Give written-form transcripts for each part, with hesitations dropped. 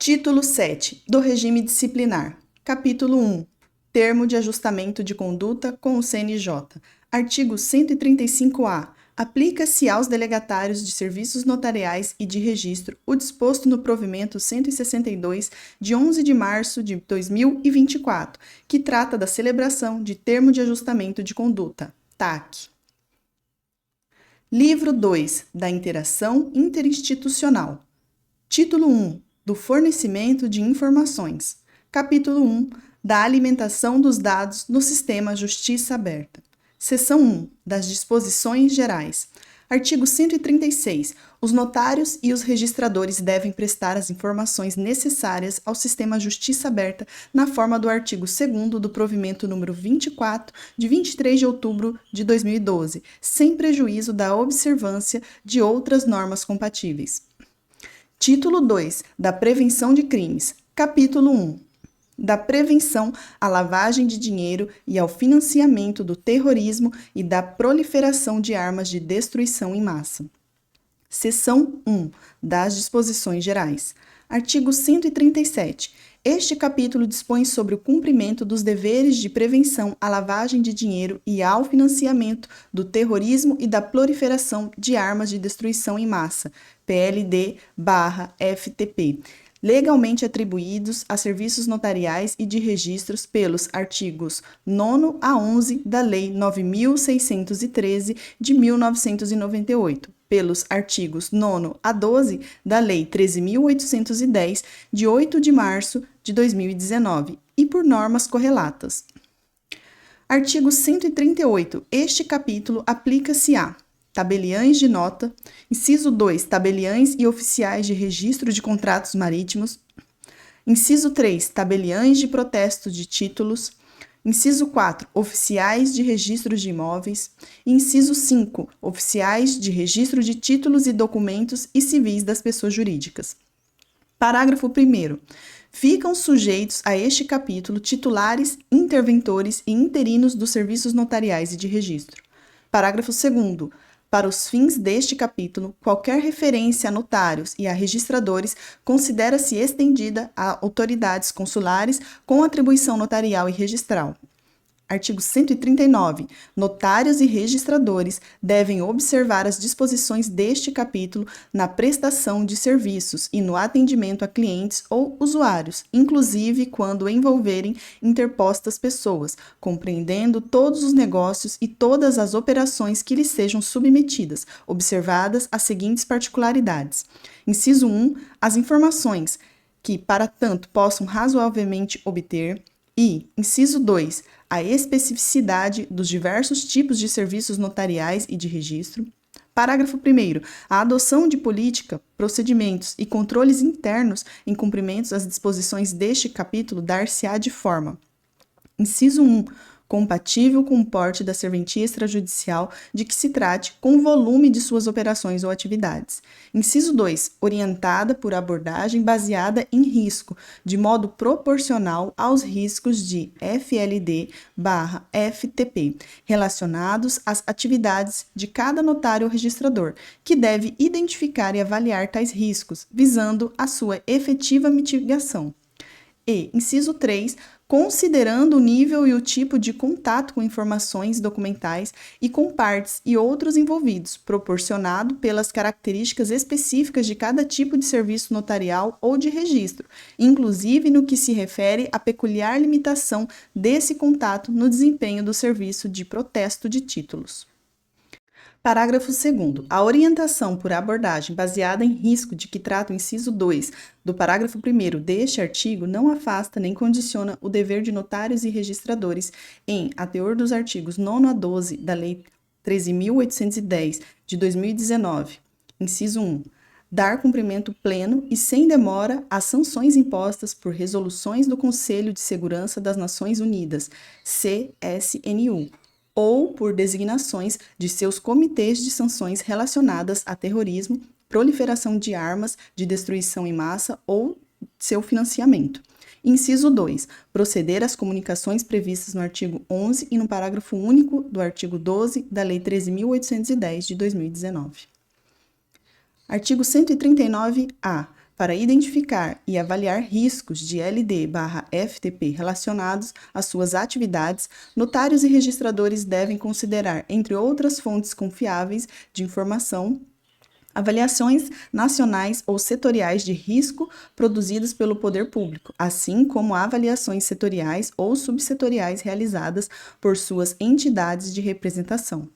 Título 7 do Regime Disciplinar. Capítulo 1. Termo de ajustamento de conduta com o CNJ. Artigo 135-A. Aplica-se aos delegatários de serviços notariais e de registro o disposto no provimento 162, de 11 de março de 2024, que trata da celebração de termo de ajustamento de conduta, TAC. Livro 2 da Interação Interinstitucional. Título 1 do fornecimento de informações. Capítulo 1 da alimentação dos dados no sistema Justiça Aberta. Seção 1 das disposições gerais. Artigo 136. Os notários e os registradores devem prestar as informações necessárias ao sistema Justiça Aberta na forma do artigo 2º do provimento número 24, de 23 de outubro de 2012, sem prejuízo da observância de outras normas compatíveis. Título 2 da Prevenção de Crimes. Capítulo 1 da prevenção à lavagem de dinheiro e ao financiamento do terrorismo e da proliferação de armas de destruição em massa. Seção 1 das disposições gerais. Artigo 137. Este capítulo dispõe sobre o cumprimento dos deveres de prevenção à lavagem de dinheiro e ao financiamento do terrorismo e da proliferação de armas de destruição em massa, PLD/FTP, legalmente atribuídos a serviços notariais e de registros pelos artigos 9 a 11 da Lei 9.613 de 1998, pelos artigos 9 a 12 da Lei 13.810 de 8 de março de 2019 e por normas correlatas. Artigo 138. Este capítulo aplica-se a tabeliães de nota, inciso 2, tabeliães e oficiais de registro de contratos marítimos, inciso 3, tabeliães de protesto de títulos, inciso 4, oficiais de registros de imóveis, e inciso 5, oficiais de registro de títulos e documentos e civis das pessoas jurídicas. Parágrafo 1º. Ficam sujeitos a este capítulo titulares, interventores e interinos dos serviços notariais e de registro. Parágrafo 2º. Para os fins deste capítulo, qualquer referência a notários e a registradores considera-se estendida a autoridades consulares com atribuição notarial e registral. Artigo 139. Notários e registradores devem observar as disposições deste capítulo na prestação de serviços e no atendimento a clientes ou usuários, inclusive quando envolverem interpostas pessoas, compreendendo todos os negócios e todas as operações que lhes sejam submetidas, observadas as seguintes particularidades. Inciso 1. As informações que, para tanto, possam razoavelmente obter. E, inciso 2, a especificidade dos diversos tipos de serviços notariais e de registro. Parágrafo 1º. A adoção de política, procedimentos e controles internos em cumprimento às disposições deste capítulo dar-se-á de forma. Inciso 1. Compatível com o porte da serventia extrajudicial de que se trate, com o volume de suas operações ou atividades. Inciso 2. Orientada por abordagem baseada em risco, de modo proporcional aos riscos de FLD/FTP, relacionados às atividades de cada notário ou registrador, que deve identificar e avaliar tais riscos, visando a sua efetiva mitigação. E, inciso 3, considerando o nível e o tipo de contato com informações documentais e com partes e outros envolvidos, proporcionado pelas características específicas de cada tipo de serviço notarial ou de registro, inclusive no que se refere à peculiar limitação desse contato no desempenho do serviço de protesto de títulos. Parágrafo 2º. A orientação por abordagem baseada em risco de que trata o inciso 2 do parágrafo 1º deste artigo não afasta nem condiciona o dever de notários e registradores em, a teor dos artigos 9 a 12 da Lei 13.810 de 2019, inciso 1, dar cumprimento pleno e sem demora às sanções impostas por resoluções do Conselho de Segurança das Nações Unidas, CSNU, ou por designações de seus comitês de sanções relacionadas a terrorismo, proliferação de armas de destruição em massa ou seu financiamento. Inciso 2. Proceder às comunicações previstas no artigo 11 e no parágrafo único do artigo 12 da Lei 13.810 de 2019. Artigo 139-A. para identificar e avaliar riscos de LD/FTP relacionados às suas atividades, notários e registradores devem considerar, entre outras fontes confiáveis de informação, avaliações nacionais ou setoriais de risco produzidas pelo poder público, assim como avaliações setoriais ou subsetoriais realizadas por suas entidades de representação.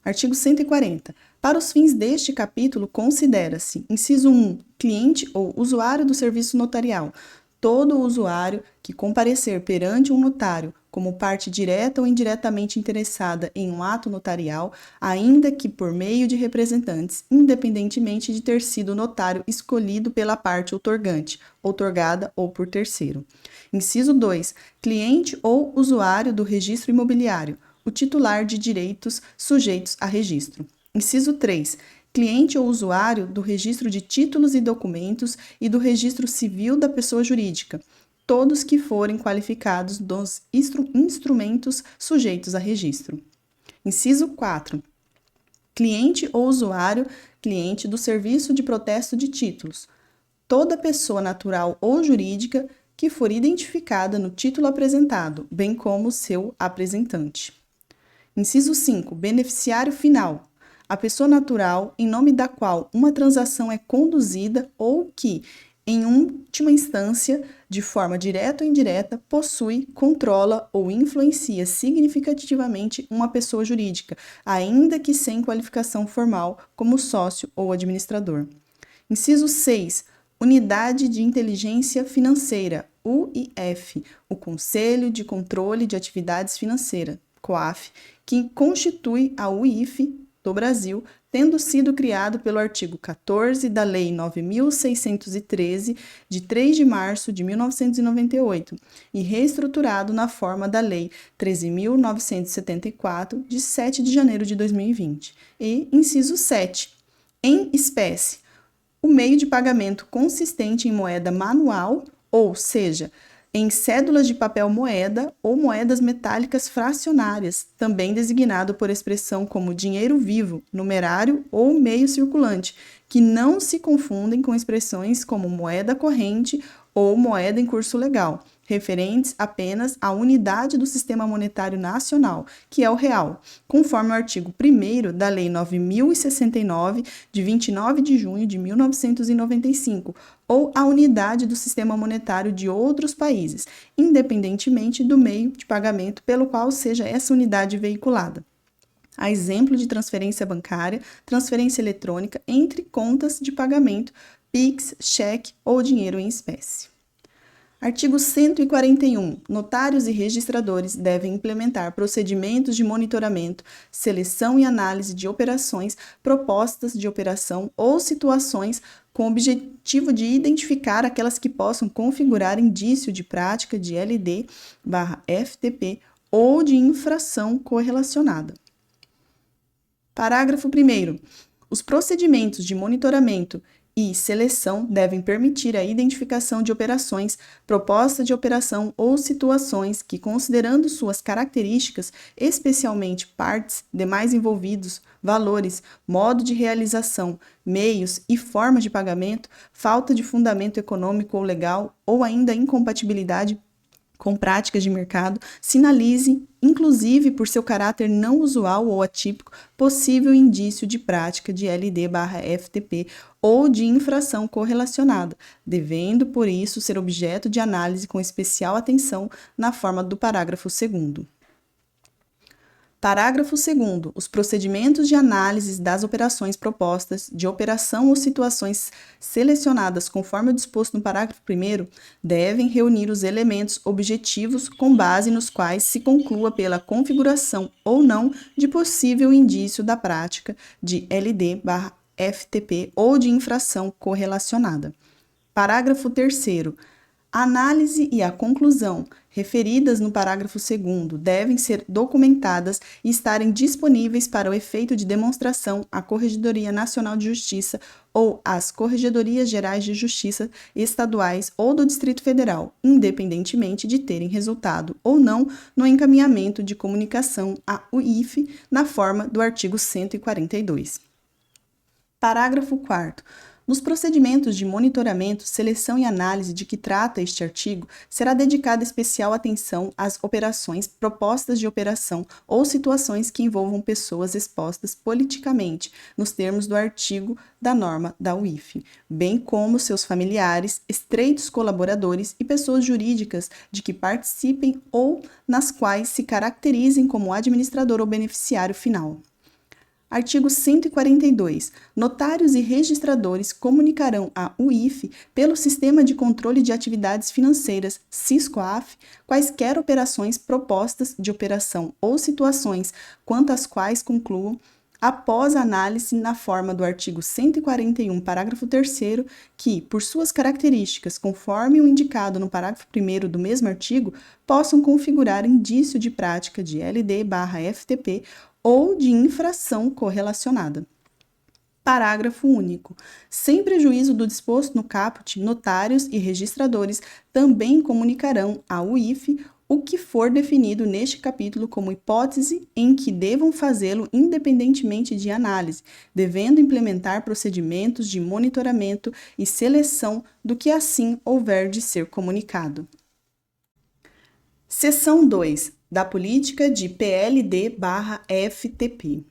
Artigo 140. Para os fins deste capítulo, considera-se: inciso 1, cliente ou usuário do serviço notarial, todo usuário que comparecer perante um notário como parte direta ou indiretamente interessada em um ato notarial, ainda que por meio de representantes, independentemente de ter sido o notário escolhido pela parte outorgante, outorgada ou por terceiro. Inciso 2, cliente ou usuário do registro imobiliário, o titular de direitos sujeitos a registro. Inciso 3. Cliente ou usuário do registro de títulos e documentos e do registro civil da pessoa jurídica, todos que forem qualificados dos instrumentos sujeitos a registro. Inciso 4. Cliente ou usuário, cliente do serviço de protesto de títulos, toda pessoa natural ou jurídica que for identificada no título apresentado, bem como seu apresentante. Inciso 5. Beneficiário final. A pessoa natural em nome da qual uma transação é conduzida ou que, em última instância, de forma direta ou indireta, possui, controla ou influencia significativamente uma pessoa jurídica, ainda que sem qualificação formal, como sócio ou administrador. Inciso 6. Unidade de Inteligência Financeira, UIF, o Conselho de Controle de Atividades Financeiras, COAF, que constitui a UIF do Brasil, tendo sido criado pelo artigo 14 da Lei 9.613, de 3 de março de 1998, e reestruturado na forma da Lei 13.974, de 7 de janeiro de 2020. E, inciso 7, em espécie, o meio de pagamento consistente em moeda manual, ou seja, em cédulas de papel moeda ou moedas metálicas fracionárias, também designado por expressão como dinheiro vivo, numerário ou meio circulante, que não se confundem com expressões como moeda corrente ou moeda em curso legal, referentes apenas à unidade do Sistema Monetário Nacional, que é o real, conforme o artigo 1º da Lei 9.069, de 29 de junho de 1995, ou a unidade do sistema monetário de outros países, independentemente do meio de pagamento pelo qual seja essa unidade veiculada. A exemplo de transferência bancária, transferência eletrônica entre contas de pagamento, PIX, cheque ou dinheiro em espécie. Artigo 141. Notários e registradores devem implementar procedimentos de monitoramento, seleção e análise de operações, propostas de operação ou situações com o objetivo de identificar aquelas que possam configurar indício de prática de LD/FTP ou de infração correlacionada. Parágrafo 1º. Os procedimentos de monitoramento e seleção devem permitir a identificação de operações, proposta de operação ou situações que, considerando suas características, especialmente partes, demais envolvidos, valores, modo de realização, meios e formas de pagamento, falta de fundamento econômico ou legal ou ainda incompatibilidade com práticas de mercado, sinalize, inclusive por seu caráter não usual ou atípico, possível indício de prática de LD/FTP ou de infração correlacionada, devendo, por isso, ser objeto de análise com especial atenção na forma do parágrafo 2º. Parágrafo 2º. Os procedimentos de análise das operações propostas, de operação ou situações selecionadas conforme o disposto no parágrafo 1º, devem reunir os elementos objetivos com base nos quais se conclua pela configuração ou não de possível indício da prática de LD/FTP ou de infração correlacionada. Parágrafo 3º. A análise e a conclusão referidas no parágrafo 2º devem ser documentadas e estarem disponíveis para o efeito de demonstração à Corregedoria Nacional de Justiça ou às Corregedorias Gerais de Justiça estaduais ou do Distrito Federal, independentemente de terem resultado ou não no encaminhamento de comunicação à UIF na forma do artigo 142. Parágrafo 4º. Nos procedimentos de monitoramento, seleção e análise de que trata este artigo, será dedicada especial atenção às operações, propostas de operação ou situações que envolvam pessoas expostas politicamente, nos termos do artigo da norma da UIF, bem como seus familiares, estreitos colaboradores e pessoas jurídicas de que participem ou nas quais se caracterizem como administrador ou beneficiário final. Artigo 142. Notários e registradores comunicarão à UIF, pelo Sistema de Controle de Atividades Financeiras, SISCOAF, quaisquer operações, propostas de operação ou situações quanto às quais concluam, após análise na forma do artigo 141, parágrafo 3º, que, por suas características, conforme o indicado no parágrafo 1º do mesmo artigo, possam configurar indício de prática de LD/FTP ou de infração correlacionada. Parágrafo único. Sem prejuízo do disposto no caput, notários e registradores também comunicarão à UIF o que for definido neste capítulo como hipótese em que devam fazê-lo independentemente de análise, devendo implementar procedimentos de monitoramento e seleção do que assim houver de ser comunicado. Seção 2. Da política de PLD/FTP.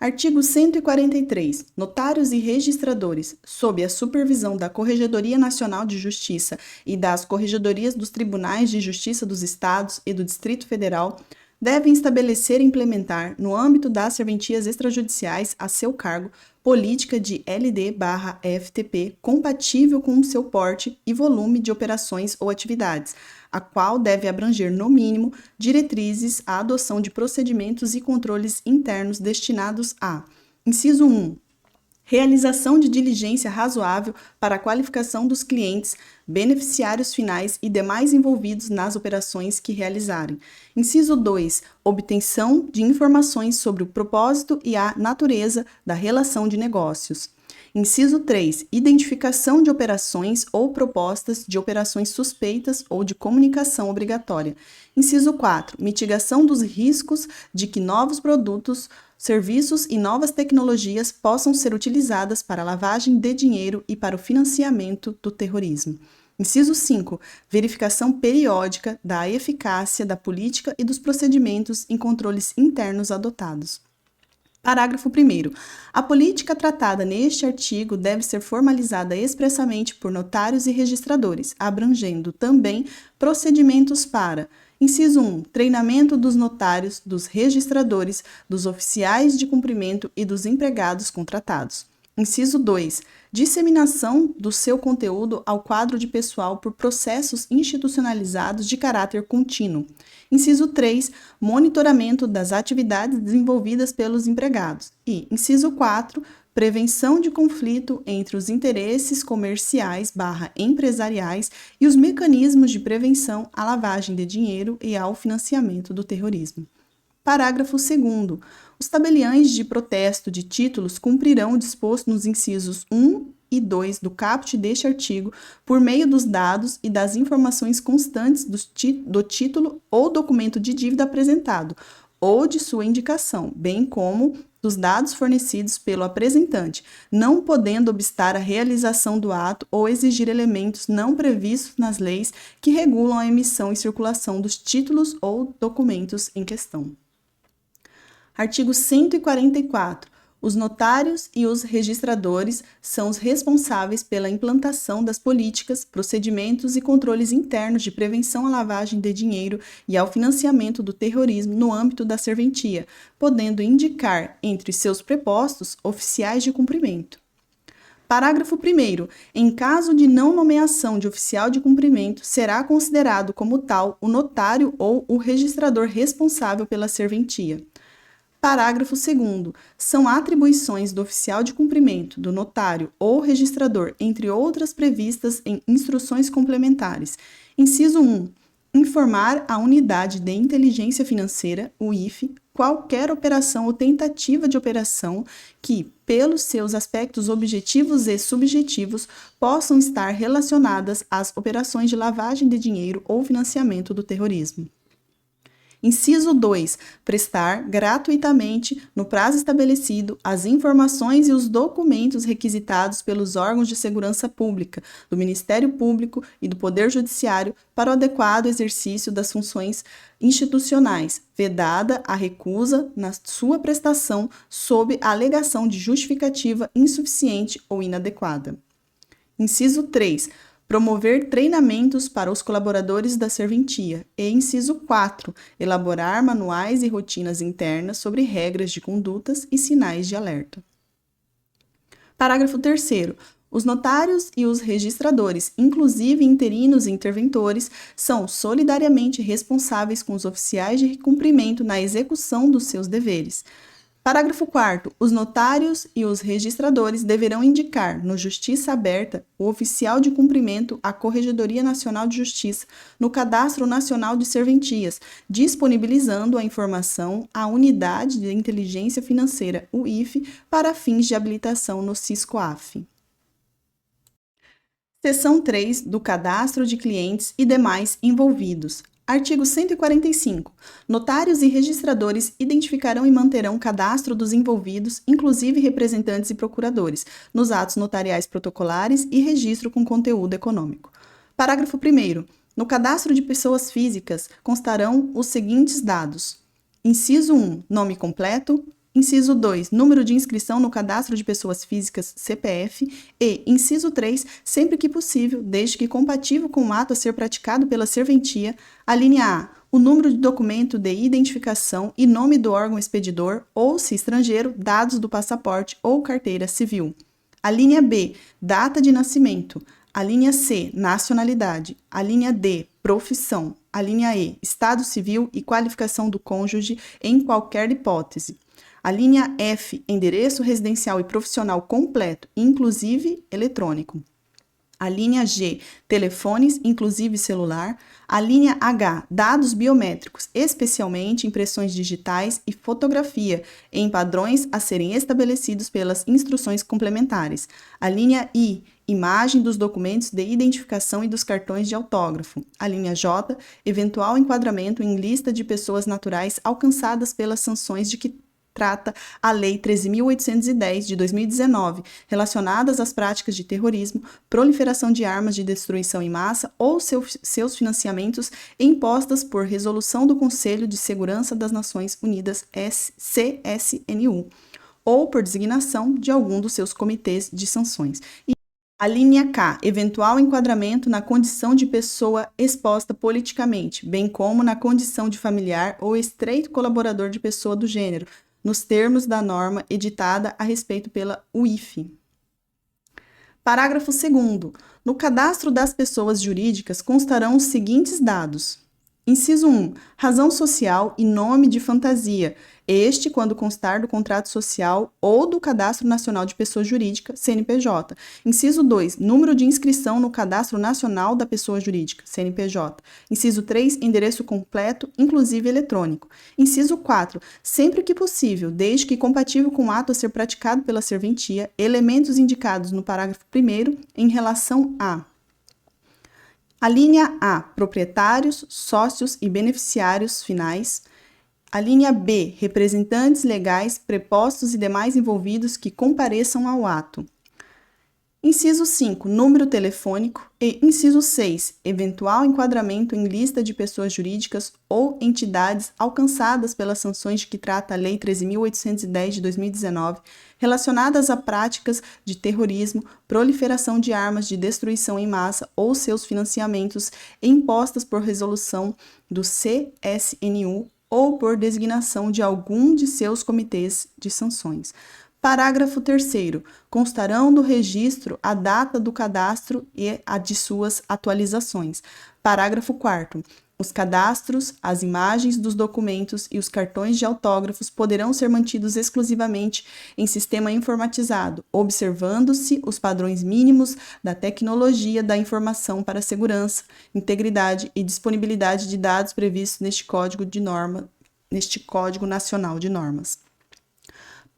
Artigo 143. Notários e registradores, sob a supervisão da Corregedoria Nacional de Justiça e das Corregedorias dos Tribunais de Justiça dos Estados e do Distrito Federal, devem estabelecer e implementar, no âmbito das serventias extrajudiciais a seu cargo, política de LD/FTP compatível com o seu porte e volume de operações ou atividades, a qual deve abranger, no mínimo, diretrizes à adoção de procedimentos e controles internos destinados a: inciso 1. Realização de diligência razoável para a qualificação dos clientes, beneficiários finais e demais envolvidos nas operações que realizarem. Inciso 2. Obtenção de informações sobre o propósito e a natureza da relação de negócios. Inciso 3. Identificação de operações ou propostas de operações suspeitas ou de comunicação obrigatória. Inciso 4. Mitigação dos riscos de que novos produtos, serviços e novas tecnologias possam ser utilizadas para a lavagem de dinheiro e para o financiamento do terrorismo. Inciso 5. Verificação periódica da eficácia da política e dos procedimentos em controles internos adotados. Parágrafo 1º. A política tratada neste artigo deve ser formalizada expressamente por notários e registradores, abrangendo também procedimentos para: inciso 1. Treinamento dos notários, dos registradores, dos oficiais de cumprimento e dos empregados contratados. Inciso 2. Disseminação do seu conteúdo ao quadro de pessoal por processos institucionalizados de caráter contínuo. Inciso 3. Monitoramento das atividades desenvolvidas pelos empregados. E, inciso 4. Prevenção de conflito entre os interesses comerciais/empresariais e os mecanismos de prevenção à lavagem de dinheiro e ao financiamento do terrorismo. Parágrafo 2º. Os tabeliães de protesto de títulos cumprirão o disposto nos incisos 1 e 2 do caput deste artigo por meio dos dados e das informações constantes do título ou documento de dívida apresentado, ou de sua indicação, bem como dos dados fornecidos pelo apresentante, não podendo obstar a realização do ato ou exigir elementos não previstos nas leis que regulam a emissão e circulação dos títulos ou documentos em questão. Artigo 144. Os notários e os registradores são os responsáveis pela implantação das políticas, procedimentos e controles internos de prevenção à lavagem de dinheiro e ao financiamento do terrorismo no âmbito da serventia, podendo indicar, entre seus prepostos, oficiais de cumprimento. Parágrafo 1º. Em caso de não nomeação de oficial de cumprimento, será considerado como tal o notário ou o registrador responsável pela serventia. Parágrafo 2º. São atribuições do oficial de cumprimento, do notário ou registrador, entre outras previstas em instruções complementares. Inciso 1. Informar a Unidade de Inteligência Financeira, UIF, qualquer operação ou tentativa de operação que, pelos seus aspectos objetivos e subjetivos, possam estar relacionadas às operações de lavagem de dinheiro ou financiamento do terrorismo. Inciso 2. Prestar gratuitamente, no prazo estabelecido, as informações e os documentos requisitados pelos órgãos de segurança pública, do Ministério Público e do Poder Judiciário para o adequado exercício das funções institucionais, vedada a recusa na sua prestação sob a alegação de justificativa insuficiente ou inadequada. Inciso 3. Promover treinamentos para os colaboradores da serventia. E inciso 4. Elaborar manuais e rotinas internas sobre regras de condutas e sinais de alerta. Parágrafo 3º. Os notários e os registradores, inclusive interinos e interventores, são solidariamente responsáveis com os oficiais de cumprimento na execução dos seus deveres. Parágrafo 4º. Os notários e os registradores deverão indicar, no Justiça Aberta, o oficial de cumprimento à Corregedoria Nacional de Justiça, no Cadastro Nacional de Serventias, disponibilizando a informação à Unidade de Inteligência Financeira, UIF, para fins de habilitação no Siscoaf. Seção 3 do Cadastro de Clientes e demais envolvidos. Artigo 145. Notários e registradores identificarão e manterão cadastro dos envolvidos, inclusive representantes e procuradores, nos atos notariais protocolares e registro com conteúdo econômico. Parágrafo 1º. No cadastro de pessoas físicas constarão os seguintes dados: inciso 1, nome completo. Inciso 2, número de inscrição no cadastro de pessoas físicas, CPF. E, inciso 3, sempre que possível, desde que compatível com o ato a ser praticado pela serventia, a linha A, o número de documento de identificação e nome do órgão expedidor, ou, se estrangeiro, dados do passaporte ou carteira civil. A linha B, data de nascimento. A linha C, nacionalidade. A linha D, profissão. A linha E, estado civil e qualificação do cônjuge em qualquer hipótese. A linha F, endereço residencial e profissional completo, inclusive eletrônico. A linha G, telefones, inclusive celular. A linha H, dados biométricos, especialmente impressões digitais e fotografia, em padrões a serem estabelecidos pelas instruções complementares. A linha I, imagem dos documentos de identificação e dos cartões de autógrafo. A linha J, eventual enquadramento em lista de pessoas naturais alcançadas pelas sanções de que trata a Lei 13.810, de 2019, relacionadas às práticas de terrorismo, proliferação de armas de destruição em massa ou seus financiamentos impostas por resolução do Conselho de Segurança das Nações Unidas, CSNU, ou por designação de algum dos seus comitês de sanções. E a linha K, eventual enquadramento na condição de pessoa exposta politicamente, bem como na condição de familiar ou estreito colaborador de pessoa do gênero, nos termos da norma editada a respeito pela UIF. Parágrafo 2º. No cadastro das pessoas jurídicas constarão os seguintes dados: inciso 1, razão social e nome de fantasia, este quando constar do contrato social ou do Cadastro Nacional de Pessoa Jurídica, CNPJ. Inciso 2, número de inscrição no Cadastro Nacional da Pessoa Jurídica, CNPJ. Inciso 3, endereço completo, inclusive eletrônico. Inciso 4, sempre que possível, desde que compatível com o ato a ser praticado pela serventia, elementos indicados no parágrafo 1º em relação a linha A, proprietários, sócios e beneficiários finais. A linha B, representantes legais, prepostos e demais envolvidos que compareçam ao ato. Inciso 5, número telefônico. E inciso 6, eventual enquadramento em lista de pessoas jurídicas ou entidades alcançadas pelas sanções de que trata a Lei 13.810 de 2019, relacionadas a práticas de terrorismo, proliferação de armas de destruição em massa ou seus financiamentos impostas por resolução do CSNU ou por designação de algum de seus comitês de sanções. Parágrafo 3º. Constarão do registro a data do cadastro e a de suas atualizações. Parágrafo 4º. Os cadastros, as imagens dos documentos e os cartões de autógrafos poderão ser mantidos exclusivamente em sistema informatizado, observando-se os padrões mínimos da tecnologia da informação para a segurança, integridade e disponibilidade de dados previstos neste Código Nacional de Normas.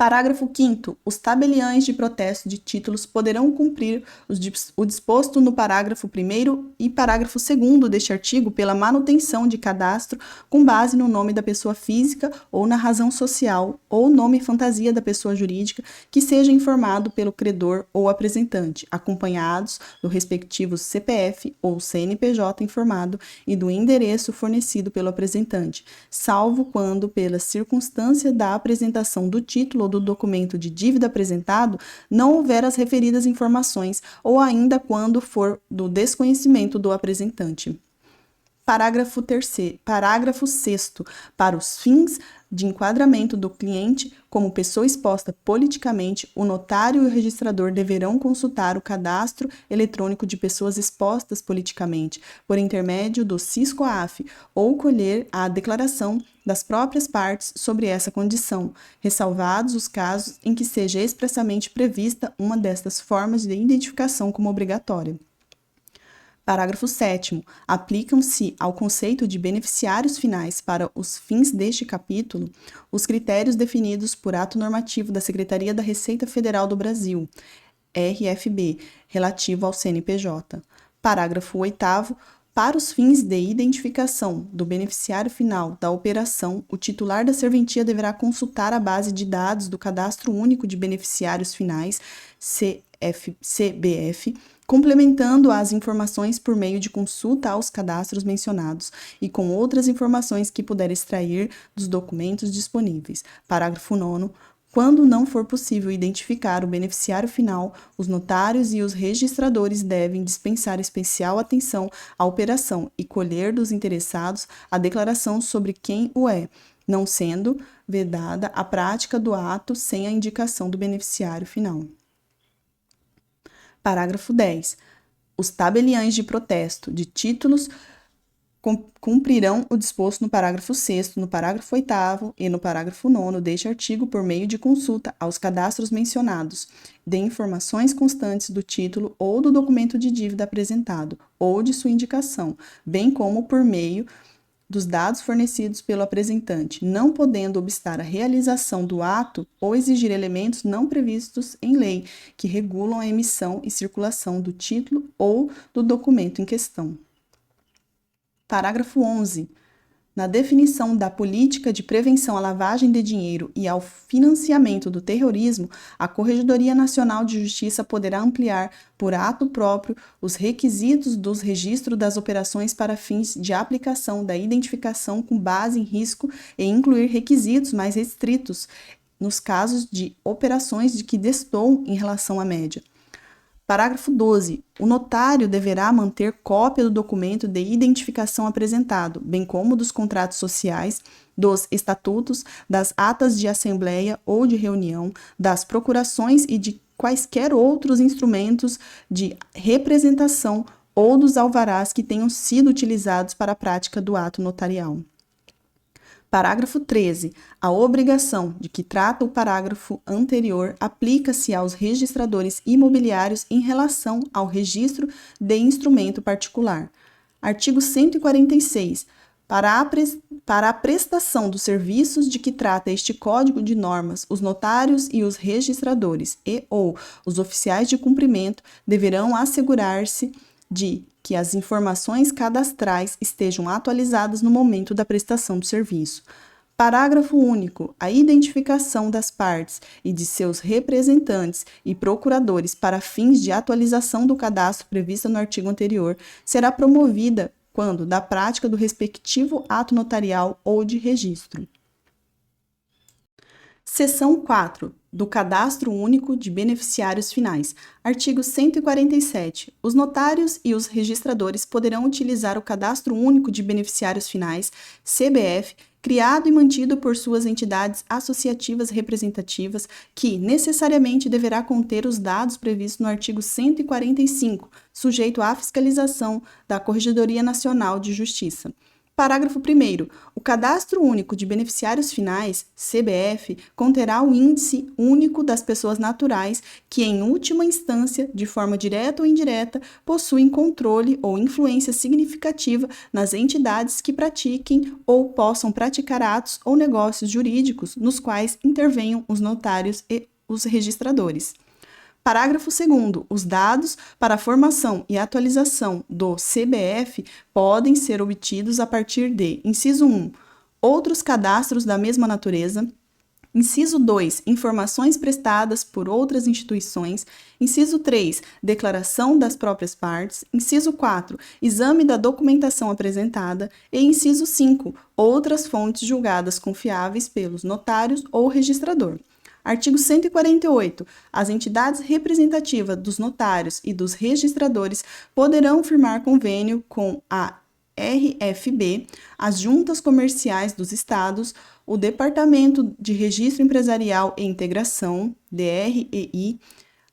Parágrafo 5º. Os tabeliães de protesto de títulos poderão cumprir o disposto no parágrafo 1º e parágrafo 2º deste artigo pela manutenção de cadastro com base no nome da pessoa física ou na razão social ou nome fantasia da pessoa jurídica que seja informado pelo credor ou apresentante, acompanhados do respectivo CPF ou CNPJ informado e do endereço fornecido pelo apresentante, salvo quando, pela circunstância da apresentação do título ou do documento de dívida apresentado, não houver as referidas informações ou ainda quando for do desconhecimento do apresentante. Parágrafo 6º. Para os fins de enquadramento do cliente como pessoa exposta politicamente, o notário e o registrador deverão consultar o cadastro eletrônico de pessoas expostas politicamente, por intermédio do SIS-COAF, ou colher a declaração das próprias partes sobre essa condição, ressalvados os casos em que seja expressamente prevista uma destas formas de identificação como obrigatória. Parágrafo 7º. Aplicam-se ao conceito de beneficiários finais para os fins deste capítulo os critérios definidos por ato normativo da Secretaria da Receita Federal do Brasil, RFB, relativo ao CNPJ. Parágrafo 8º. Para os fins de identificação do beneficiário final da operação, o titular da serventia deverá consultar a base de dados do Cadastro Único de Beneficiários Finais, CBF, complementando as informações por meio de consulta aos cadastros mencionados e com outras informações que puder extrair dos documentos disponíveis. Parágrafo 9º. Quando não for possível identificar o beneficiário final, os notários e os registradores devem dispensar especial atenção à operação e colher dos interessados a declaração sobre quem o é, não sendo vedada a prática do ato sem a indicação do beneficiário final. Parágrafo 10. Os tabeliães de protesto de títulos cumprirão o disposto no parágrafo 6º, no parágrafo 8º e no parágrafo 9º deste artigo por meio de consulta aos cadastros mencionados, de informações constantes do título ou do documento de dívida apresentado, ou de sua indicação, bem como por meio dos dados fornecidos pelo apresentante, não podendo obstar a realização do ato ou exigir elementos não previstos em lei, que regulam a emissão e circulação do título ou do documento em questão. Parágrafo 11. Na definição da política de prevenção à lavagem de dinheiro e ao financiamento do terrorismo, a Corregedoria Nacional de Justiça poderá ampliar, por ato próprio, os requisitos dos registros das operações para fins de aplicação da identificação com base em risco e incluir requisitos mais restritos nos casos de operações de que destoam em relação à média. Parágrafo 12. O notário deverá manter cópia do documento de identificação apresentado, bem como dos contratos sociais, dos estatutos, das atas de assembleia ou de reunião, das procurações e de quaisquer outros instrumentos de representação ou dos alvarás que tenham sido utilizados para a prática do ato notarial. Parágrafo 13. A obrigação de que trata o parágrafo anterior aplica-se aos registradores imobiliários em relação ao registro de instrumento particular. Artigo 146. Para a prestação dos serviços de que trata este Código de Normas, os notários e os registradores ou os oficiais de cumprimento deverão assegurar-se de que as informações cadastrais estejam atualizadas no momento da prestação do serviço. Parágrafo único. A identificação das partes e de seus representantes e procuradores para fins de atualização do cadastro prevista no artigo anterior será promovida quando da prática do respectivo ato notarial ou de registro. Seção 4. Do Cadastro Único de Beneficiários Finais. Artigo 147. Os notários e os registradores poderão utilizar o Cadastro Único de Beneficiários Finais, CBF, criado e mantido por suas entidades associativas representativas, que necessariamente deverá conter os dados previstos no artigo 145, sujeito à fiscalização da Corregedoria Nacional de Justiça. Parágrafo 1º. O Cadastro Único de Beneficiários Finais, CBF, conterá o Índice Único das Pessoas Naturais que, em última instância, de forma direta ou indireta, possuem controle ou influência significativa nas entidades que pratiquem ou possam praticar atos ou negócios jurídicos nos quais intervenham os notários e os registradores. Parágrafo 2º. Os dados para a formação e atualização do CBF podem ser obtidos a partir de: inciso 1, outros cadastros da mesma natureza; inciso 2, informações prestadas por outras instituições; inciso 3, declaração das próprias partes; inciso 4, exame da documentação apresentada; e inciso 5, outras fontes julgadas confiáveis pelos notários ou registrador. Artigo 148. As entidades representativas dos notários e dos registradores poderão firmar convênio com a RFB, as juntas comerciais dos estados, o Departamento de Registro Empresarial e Integração, DREI,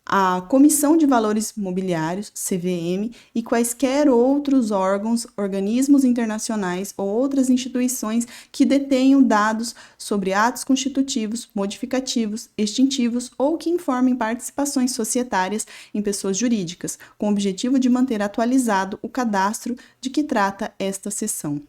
a Comissão de Valores Mobiliários, CVM, e quaisquer outros órgãos, organismos internacionais ou outras instituições que detenham dados sobre atos constitutivos, modificativos, extintivos ou que informem participações societárias em pessoas jurídicas, com o objetivo de manter atualizado o cadastro de que trata esta seção.